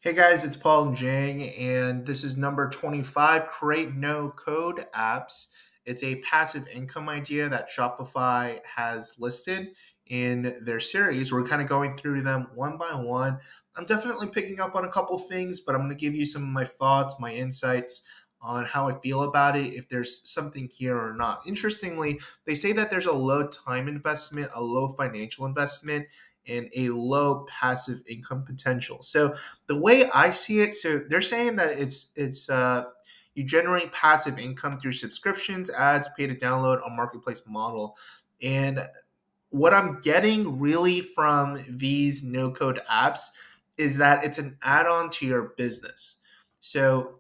Hey guys, it's Paul and Jang, and this is number 25, Create No Code Apps. It's a passive income idea that Shopify has listed in their series. We're kind of going through them one by one. I'm definitely picking up on a couple things, but I'm going to give you some of my thoughts, my insights on how I feel about it, if there's something here or not. Interestingly, they say that there's a low time investment, a low financial investment, and a low passive income potential. So the way I see it, so they're saying that it's you generate passive income through subscriptions, ads, pay to download, a marketplace model, and what I'm getting really from these no code apps is that it's an add-on to your business. So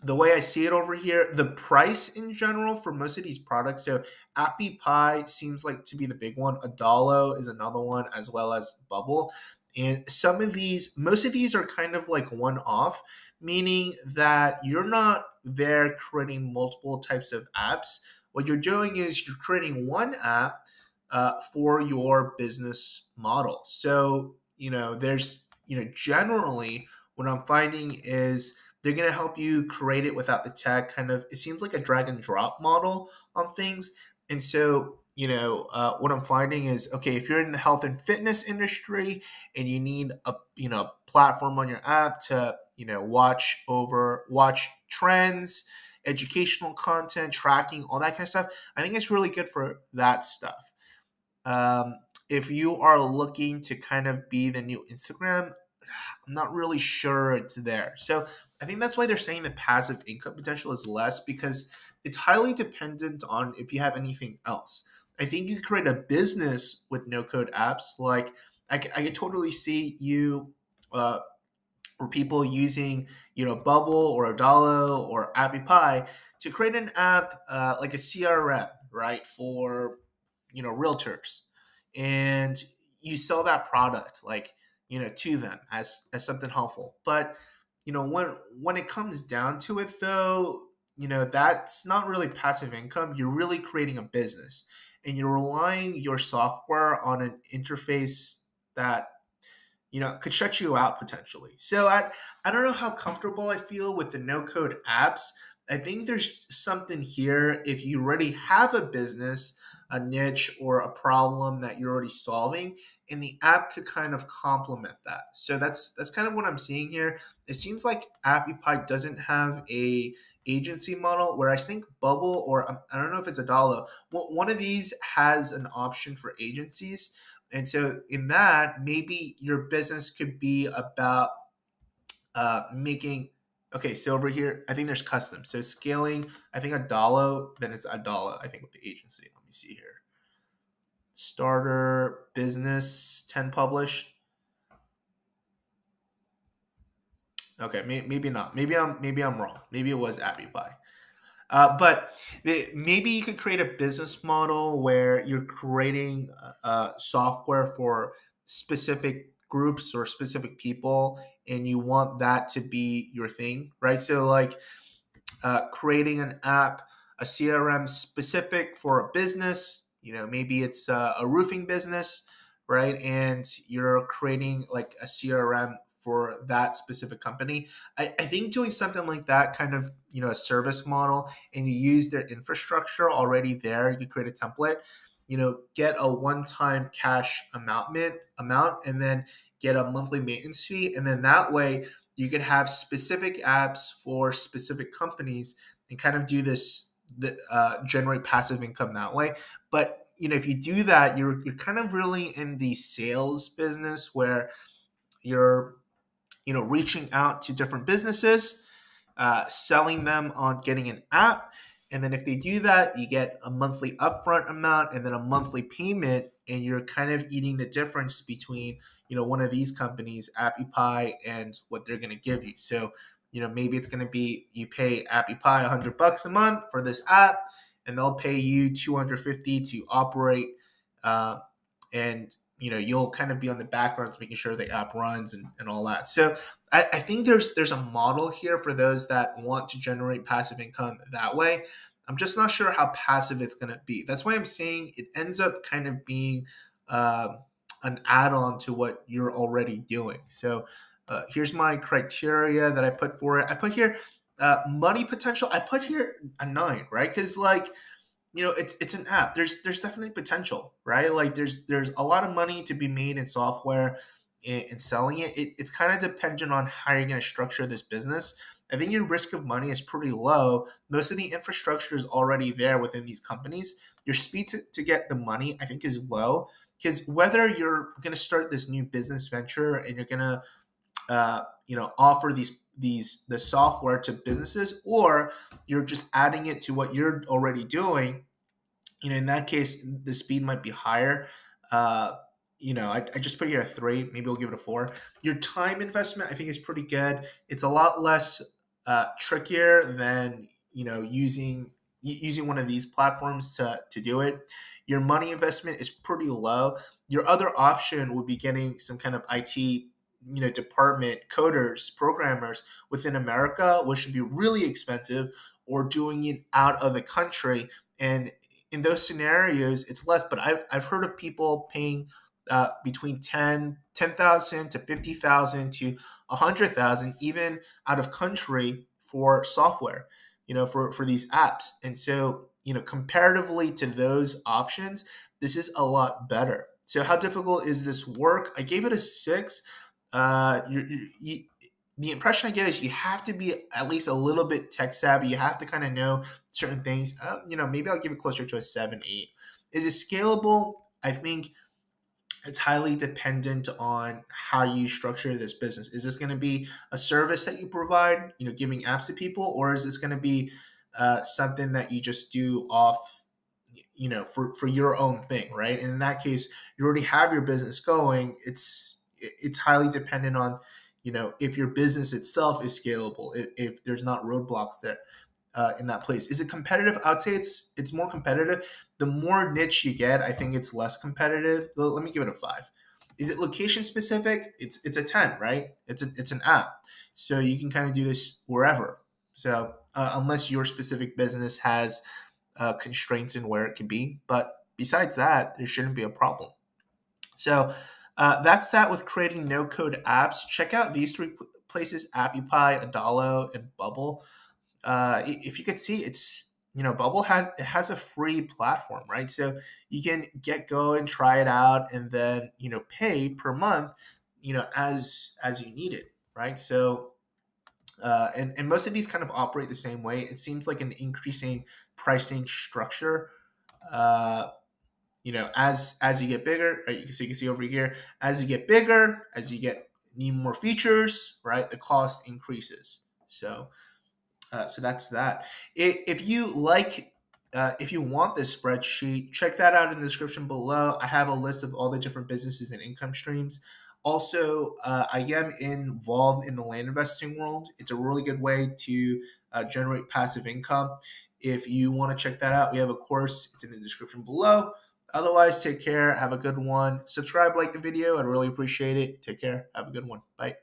the way I see it over here, the price in general for most of these products. So Appy Pie seems like to be the big one. Adalo is another one, as well as Bubble. And some of these, most of these are kind of like one off, meaning that you're not there creating multiple types of apps. What you're doing is you're creating one app for your business model. So, generally what I'm finding is they're going to help you create it without the tech. Kind of, it seems like a drag and drop model on things. And so, what I'm finding is, okay, if you're in the health and fitness industry and you need a, platform on your app to, watch trends, educational content, tracking, all that kind of stuff, I think it's really good for that stuff. If you are looking to kind of be the new Instagram, I'm not really sure it's there. So I think that's why they're saying the passive income potential is less, because it's highly dependent on if you have anything else. I think you create a business with no code apps. Like I could totally see you or people using Bubble or Adalo or Appy Pie to create an app like a CRM, right, for realtors, and you sell that product like to them as something helpful. But when it comes down to it, though, that's not really passive income. You're really creating a business, and you're relying your software on an interface that could shut you out potentially. So I don't know how comfortable I feel with the no code apps. I think there's something here if you already have a business, a niche, or a problem that you're already solving, and the app could kind of complement that. So that's kind of what I'm seeing here. It seems like AppyPie doesn't have a agency model, where I think Bubble, or I don't know if it's Adalo, one of these has an option for agencies. And so in that, maybe your business could be about making. Okay, so over here, I think there's custom. So scaling, I think Adalo, then it's Adalo, I think, with the agency. Let me see here. Starter, business, 10 published. Okay, maybe not. Maybe I'm wrong. Maybe it was AppyPie. But maybe you could create a business model where you're creating software for specific groups or specific people, and you want that to be your thing, right? So, like creating an app, a CRM specific for a business. Maybe it's a roofing business, right? And you're creating like a CRM for that specific company. I think doing something like that, kind of, a service model, and you use their infrastructure already there, you create a template, get a one-time cash amount, and then get a monthly maintenance fee. And then that way you could have specific apps for specific companies and kind of do this, generate passive income that way. But if you do that, you're kind of really in the sales business, where you're reaching out to different businesses, selling them on getting an app. And then if they do that, you get a monthly upfront amount and then a monthly payment, and you're kind of eating the difference between, one of these companies, AppyPie, and what they're going to give you. So, maybe it's going to be, you pay AppyPie $100 a month for this app, and they'll pay you 250 to operate, and you'll kind of be on the backgrounds making sure the app runs and all that. So I think there's a model here for those that want to generate passive income that way. I'm just not sure how passive it's going to be. That's why I'm saying it ends up kind of being an add-on to what you're already doing. So Here's my criteria that I put for it. I put here money potential. I put here a 9, right? Because like, it's an app. There's definitely potential, right? Like there's a lot of money to be made in software and selling it's kind of dependent on how you're going to structure this business. I think your risk of money is pretty low. Most of the infrastructure is already there within these companies. Your speed to get the money, I think, is low, because whether you're going to start this new business venture and you're going to offer the software to businesses, or you're just adding it to what you're already doing, in that case the speed might be higher. I just put here a 3. Maybe I'll give it a 4. Your time investment, I think, is pretty good. It's a lot less trickier than using one of these platforms to do it. Your money investment is pretty low. Your other option would be getting some kind of IT department, coders, programmers within America, which should be really expensive, or doing it out of the country. And in those scenarios, it's less. But I've heard of people paying between 10,000 to 50,000 to 100,000, even out of country, for software, for these apps. And so, comparatively to those options, this is a lot better. So how difficult is this work? I gave it a 6. The impression I get is you have to be at least a little bit tech savvy. You have to kind of know certain things. Maybe I'll give it closer to a 7, 8. Is it scalable? I think it's highly dependent on how you structure this business. Is this going to be a service that you provide, giving apps to people, or is this going to be something that you just do off, for your own thing, right? And in that case, you already have your business going. It's highly dependent on, if your business itself is scalable, if there's not roadblocks there in that place. Is it competitive? I would say it's more competitive. The more niche you get, I think it's less competitive. Let me give it a 5. Is it location specific? It's a 10, right? It's an app, so you can kind of do this wherever. So unless your specific business has constraints in where it can be, but besides that, there shouldn't be a problem. So that's that with creating no-code apps. Check out these 3 places: Appypie, Adalo, and Bubble. If you could see, it's Bubble has a free platform, right? So you can get going, try it out, and then pay per month, as you need it, right? So and most of these kind of operate the same way. It seems like an increasing pricing structure. As you get bigger, right, you can see over here, as you get bigger, as you need more features, right, the cost increases. So that's that. If you want this spreadsheet, check that out in the description below. I have a list of all the different businesses and income streams. Also, I am involved in the land investing world. It's a really good way to generate passive income. If you want to check that out, we have a course. It's in the description below. Otherwise, take care. Have a good one. Subscribe, like the video. I'd really appreciate it. Take care. Have a good one. Bye.